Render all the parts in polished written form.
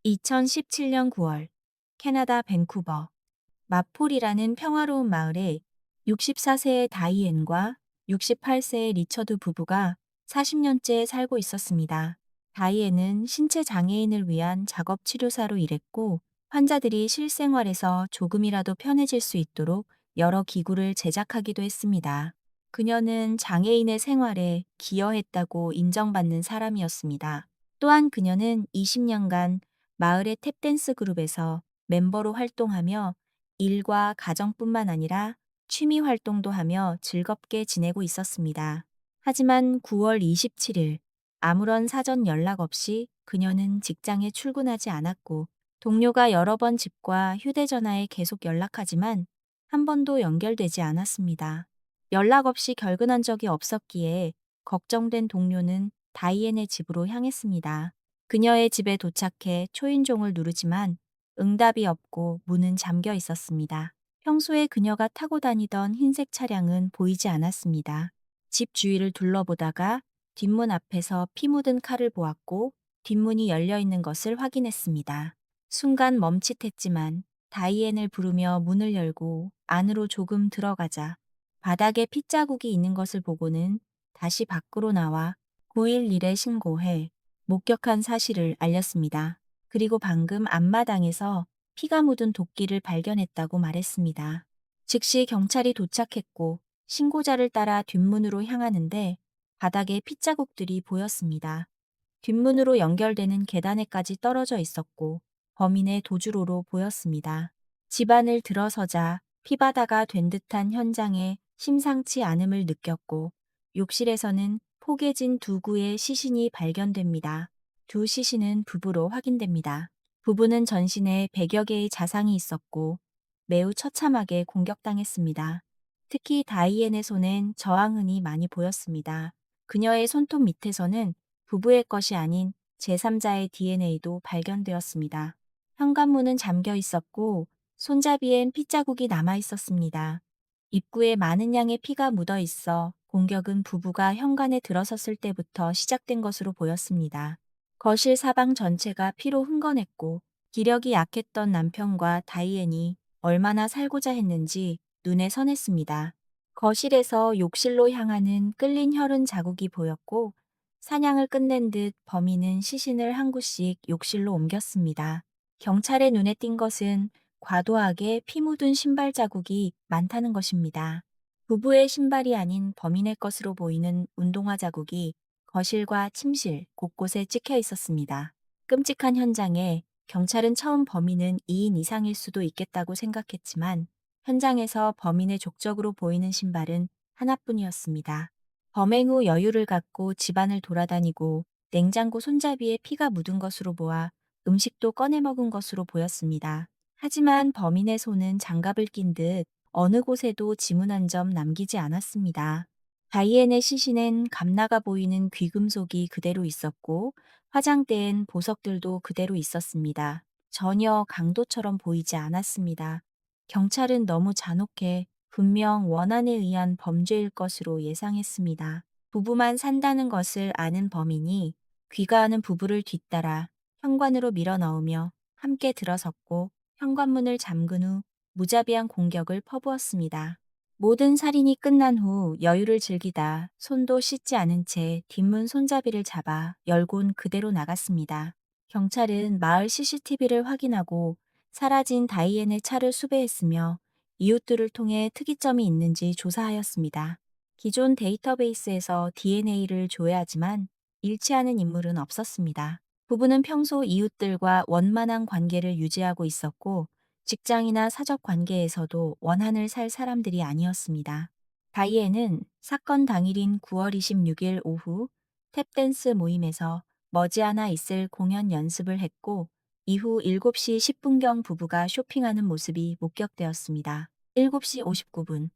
2017년 9월 캐나다 밴쿠버 마폴이라는 평화로운 마을에 64세의 다이앤과 68세의 리처드 부부가 40년째 살고 있었습니다. 다이앤은 신체 장애인을 위한 작업 치료사로 일했고 환자들이 실생활에서 조금이라도 편해질 수 있도록 여러 기구를 제작하기도 했습니다. 그녀는 장애인의 생활에 기여했다고 인정받는 사람이었습니다. 또한 그녀는 20년간 마을의 탭댄스 그룹에서 멤버로 활동하며 일과 가정뿐만 아니라 취미 활동도 하며 즐겁게 지내고 있었습니다. 하지만 9월 27일 아무런 사전 연락 없이 그녀는 직장에 출근하지 않았고 동료가 여러 번 집과 휴대전화에 계속 연락하지만 한 번도 연결되지 않았습니다. 연락 없이 결근한 적이 없었기에 걱정된 동료는 다이앤의 집으로 향했습니다. 그녀의 집에 도착해 초인종을 누르지만 응답이 없고 문은 잠겨 있었습니다. 평소에 그녀가 타고 다니던 흰색 차량은 보이지 않았습니다. 집 주위를 둘러보다가 뒷문 앞에서 피 묻은 칼을 보았고 뒷문이 열려 있는 것을 확인했습니다. 순간 멈칫했지만 다이앤을 부르며 문을 열고 안으로 조금 들어가자 바닥에 핏자국이 있는 것을 보고는 다시 밖으로 나와 911에 신고해 목격한 사실을 알렸습니다. 그리고 방금 앞마당에서 피가 묻은 도끼를 발견했다고 말했습니다. 즉시 경찰이 도착했고 신고자를 따라 뒷문으로 향하는데 바닥에 핏자국들이 보였습니다. 뒷문으로 연결되는 계단에까지 떨어져 있었고 범인의 도주로로 보였습니다. 집안을 들어서자 피바다가 된 듯한 현장에 심상치 않음을 느꼈고 욕실에서는 포개진 두 구의 시신이 발견됩니다. 두 시신은 부부로 확인됩니다. 부부는 전신에 100여 개의 자상이 있었고 매우 처참하게 공격당했습니다. 특히 다이앤의 손엔 저항흔이 많이 보였습니다. 그녀의 손톱 밑에서는 부부의 것이 아닌 제3자의 DNA도 발견되었습니다. 현관문은 잠겨 있었고 손잡이엔 핏자국이 남아 있었습니다. 입구에 많은 양의 피가 묻어 있어 공격은 부부가 현관에 들어섰을 때부터 시작된 것으로 보였습니다. 거실 사방 전체가 피로 흥건했고 기력이 약했던 남편과 다이앤이 얼마나 살고자 했는지 눈에 선했습니다. 거실에서 욕실로 향하는 끌린 혈흔 자국이 보였고 사냥을 끝낸 듯 범인은 시신을 한 구씩 욕실로 옮겼습니다. 경찰의 눈에 띈 것은 과도하게 피 묻은 신발 자국이 많다는 것입니다. 부부의 신발이 아닌 범인의 것으로 보이는 운동화 자국이 거실과 침실 곳곳에 찍혀 있었습니다. 끔찍한 현장에 경찰은 처음 범인은 2인 이상일 수도 있겠다고 생각했지만 현장에서 범인의 족적으로 보이는 신발은 하나뿐이었습니다. 범행 후 여유를 갖고 집안을 돌아다니고 냉장고 손잡이에 피가 묻은 것으로 보아 음식도 꺼내 먹은 것으로 보였습니다. 하지만 범인의 손은 장갑을 낀 듯 어느 곳에도 지문 한 점 남기지 않았습니다. 다이앤의 시신엔 감나가 보이는 귀금속이 그대로 있었고 화장대엔 보석들도 그대로 있었습니다. 전혀 강도처럼 보이지 않았습니다. 경찰은 너무 잔혹해 분명 원한에 의한 범죄일 것으로 예상했습니다. 부부만 산다는 것을 아는 범인이 귀가하는 부부를 뒤따라 현관으로 밀어 넣으며 함께 들어섰고 현관문을 잠근 후 무자비한 공격을 퍼부었습니다. 모든 살인이 끝난 후 여유를 즐기다 손도 씻지 않은 채 뒷문 손잡이를 잡아 열곤 그대로 나갔습니다. 경찰은 마을 CCTV를 확인하고 사라진 다이앤의 차를 수배했으며 이웃들을 통해 특이점이 있는지 조사하였습니다. 기존 데이터베이스에서 DNA를 조회하지만 일치하는 인물은 없었습니다. 부부는 평소 이웃들과 원만한 관계를 유지하고 있었고 직장이나 사적 관계에서도 원한을 살 사람들이 아니었습니다. 다이앤은 사건 당일인 9월 26일 오후 탭댄스 모임에서 머지않아 있을 공연 연습을 했고 이후 7시 10분경 부부가 쇼핑하는 모습이 목격되었습니다. 7시 59분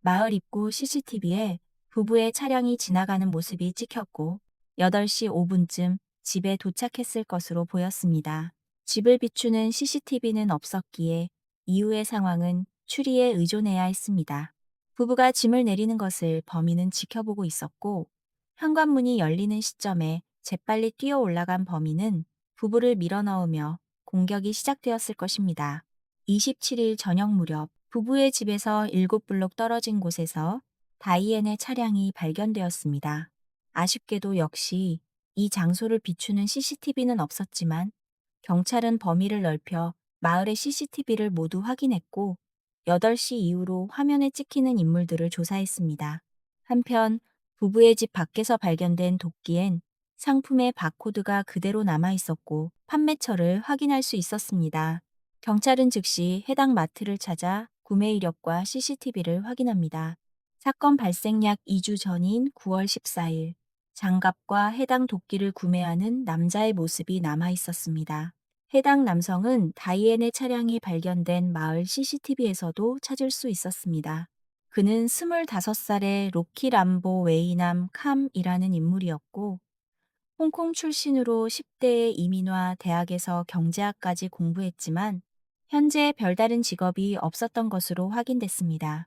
마을 입구 CCTV에 부부의 차량이 지나가는 모습이 찍혔고 8시 5분쯤 집에 도착했을 것으로 보였습니다. 집을 비추는 CCTV는 없었기에 이후의 상황은 추리에 의존해야 했습니다. 부부가 짐을 내리는 것을 범인은 지켜보고 있었고 현관문이 열리는 시점에 재빨리 뛰어 올라간 범인은 부부를 밀어넣으며 공격이 시작되었을 것입니다. 27일 저녁 무렵 부부의 집에서 7블록 떨어진 곳에서 다이앤의 차량이 발견되었습니다. 아쉽게도 역시 이 장소를 비추는 CCTV는 없었지만 경찰은 범위를 넓혀 마을의 CCTV를 모두 확인했고 8시 이후로 화면에 찍히는 인물들을 조사했습니다. 한편 부부의 집 밖에서 발견된 도끼엔 상품의 바코드가 그대로 남아 있었고 판매처를 확인할 수 있었습니다. 경찰은 즉시 해당 마트를 찾아 구매 이력과 CCTV를 확인합니다. 사건 발생 약 2주 전인 9월 14일, 장갑과 해당 도끼를 구매하는 남자의 모습이 남아 있었습니다. 해당 남성은 다이앤의 차량이 발견된 마을 CCTV에서도 찾을 수 있었습니다. 그는 25살의 로키 람보 웨이남 캄이라는 인물이었고, 홍콩 출신으로 10대의 이민와 대학에서 경제학까지 공부했지만, 현재 별다른 직업이 없었던 것으로 확인됐습니다.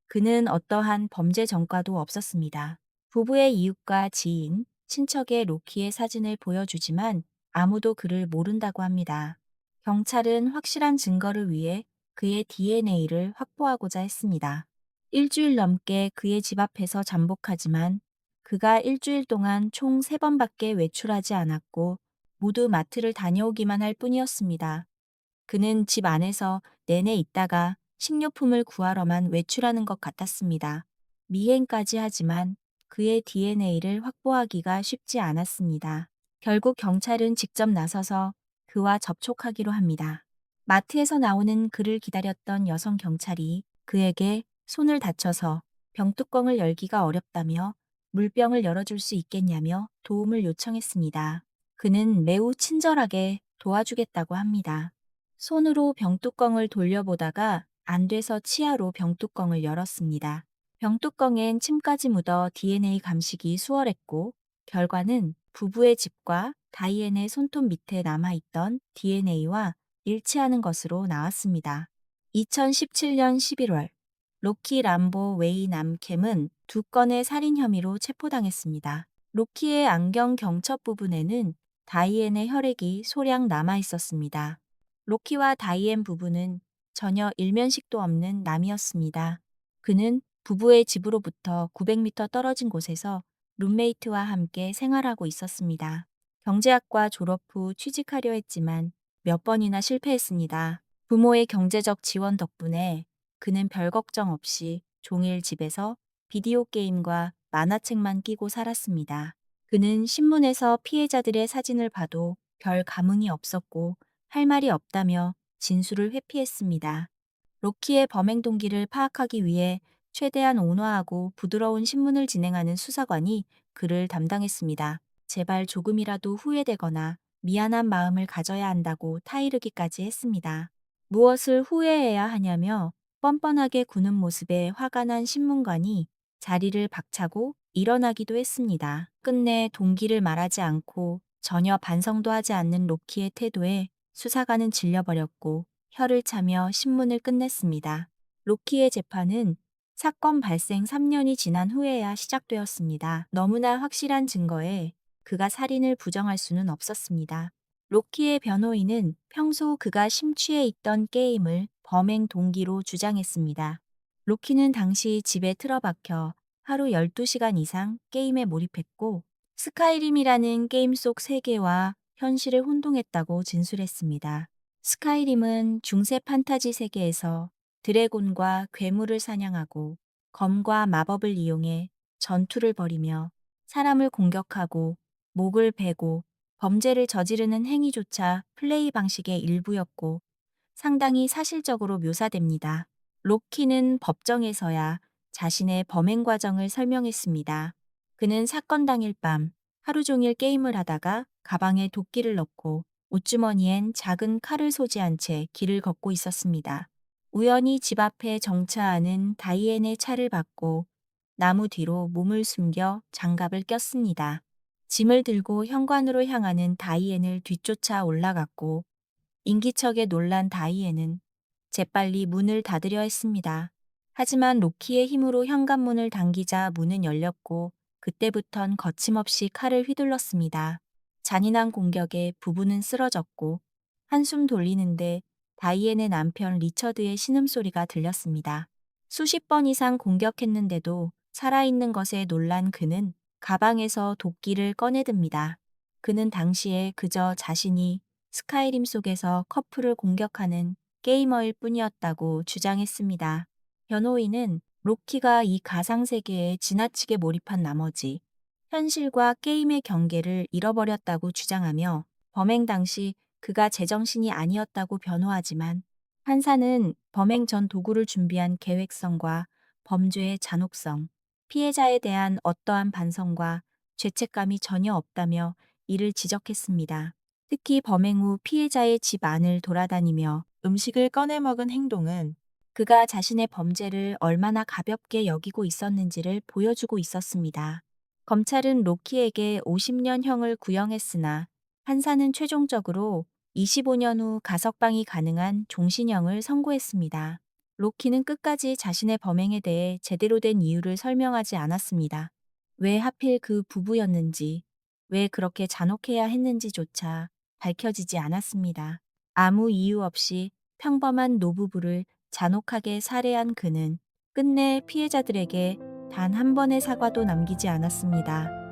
그는 어떠한 범죄 전과도 없었습니다. 부부의 이웃과 지인, 친척의 로키의 사진을 보여주지만 아무도 그를 모른다고 합니다. 경찰은 확실한 증거를 위해 그의 DNA를 확보하고자 했습니다. 일주일 넘게 그의 집 앞에서 잠복하지만 그가 일주일 동안 총 3번밖에 외출하지 않았고 모두 마트를 다녀오기만 할 뿐이었습니다. 그는 집 안에서 내내 있다가 식료품을 구하러만 외출하는 것 같았습니다. 미행까지 하지만 그의 DNA를 확보하기가 쉽지 않았습니다. 결국 경찰은 직접 나서서 그와 접촉하기로 합니다. 마트에서 나오는 그를 기다렸던 여성 경찰이 그에게 손을 다쳐서 병뚜껑을 열기가 어렵다며 물병을 열어줄 수 있겠냐며 도움을 요청했습니다. 그는 매우 친절하게 도와주겠다고 합니다. 손으로 병뚜껑을 돌려보다가 안 돼서 치아로 병뚜껑을 열었습니다. 병뚜껑엔 침까지 묻어 DNA 감식이 수월했고 결과는 부부의 집과 다이앤의 손톱 밑에 남아있던 DNA와 일치하는 것으로 나왔습니다. 2017년 11월 로키 람보 웨이 남캠은 2건의 살인 혐의로 체포당했습니다. 로키의 안경 경첩 부분에는 다이앤의 혈액이 소량 남아 있었습니다. 로키와 다이앤 부부는 전혀 일면식도 없는 남이었습니다. 그는 부부의 집으로부터 900m 떨어진 곳에서 룸메이트와 함께 생활하고 있었습니다. 경제학과 졸업 후 취직하려 했지만 몇 번이나 실패했습니다. 부모의 경제적 지원 덕분에 그는 별 걱정 없이 종일 집에서 비디오 게임과 만화책만 끼고 살았습니다. 그는 신문에서 피해자들의 사진을 봐도 별 감흥이 없었고 할 말이 없다며 진술을 회피했습니다. 로키의 범행 동기를 파악하기 위해 최대한 온화하고 부드러운 신문을 진행하는 수사관이 그를 담당했습니다. 제발 조금이라도 후회되거나 미안한 마음을 가져야 한다고 타이르기까지 했습니다. 무엇을 후회해야 하냐며 뻔뻔하게 구는 모습에 화가 난 신문관이 자리를 박차고 일어나기도 했습니다. 끝내 동기를 말하지 않고 전혀 반성도 하지 않는 로키의 태도에 수사관은 질려버렸고 혀를 차며 신문을 끝냈습니다. 로키의 재판은 사건 발생 3년이 지난 후에야 시작되었습니다. 너무나 확실한 증거에 그가 살인을 부정할 수는 없었습니다. 로키의 변호인은 평소 그가 심취해 있던 게임을 범행 동기로 주장했습니다. 로키는 당시 집에 틀어박혀 하루 12시간 이상 게임에 몰입했고 스카이림이라는 게임 속 세계와 현실을 혼동했다고 진술했습니다. 스카이림은 중세 판타지 세계에서 드래곤과 괴물을 사냥하고 검과 마법을 이용해 전투를 벌이며 사람을 공격하고 목을 베고 범죄를 저지르는 행위조차 플레이 방식의 일부였고 상당히 사실적으로 묘사됩니다. 로키는 법정에서야 자신의 범행 과정을 설명했습니다. 그는 사건 당일 밤 하루 종일 게임을 하다가 가방에 도끼를 넣고 옷주머니엔 작은 칼을 소지한 채 길을 걷고 있었습니다. 우연히 집 앞에 정차하는 다이앤의 차를 받고 나무 뒤로 몸을 숨겨 장갑을 꼈습니다. 짐을 들고 현관으로 향하는 다이앤을 뒤쫓아 올라갔고 인기척에 놀란 다이앤은 재빨리 문을 닫으려 했습니다. 하지만 로키의 힘으로 현관문을 당기자 문은 열렸고 그때부턴 거침없이 칼을 휘둘렀습니다. 잔인한 공격에 부부는 쓰러졌고 한숨 돌리는데 다이앤의 남편 리처드의 신음소리가 들렸습니다. 수십 번 이상 공격했는데도 살아있는 것에 놀란 그는 가방에서 도끼를 꺼내듭니다. 그는 당시에 그저 자신이 스카이림 속에서 커플을 공격하는 게이머일 뿐이었다고 주장했습니다. 변호인은 로키가 이 가상세계에 지나치게 몰입한 나머지 현실과 게임의 경계를 잃어버렸다고 주장하며 범행 당시 그가 제정신이 아니었다고 변호하지만 판사는 범행 전 도구를 준비한 계획성과 범죄의 잔혹성, 피해자에 대한 어떠한 반성과 죄책감이 전혀 없다며 이를 지적했습니다. 특히 범행 후 피해자의 집 안을 돌아다니며 음식을 꺼내 먹은 행동은 그가 자신의 범죄를 얼마나 가볍게 여기고 있었는지를 보여주고 있었습니다. 검찰은 로키에게 50년형을 구형했으나 판사는 최종적으로 25년 후 가석방이 가능한 종신형을 선고했습니다. 로키는 끝까지 자신의 범행에 대해 제대로 된 이유를 설명하지 않았습니다. 왜 하필 그 부부였는지, 왜 그렇게 잔혹해야 했는지조차 밝혀지지 않았습니다. 아무 이유 없이 평범한 노부부를 잔혹하게 살해한 그는 끝내 피해자들에게 단 한 번의 사과도 남기지 않았습니다.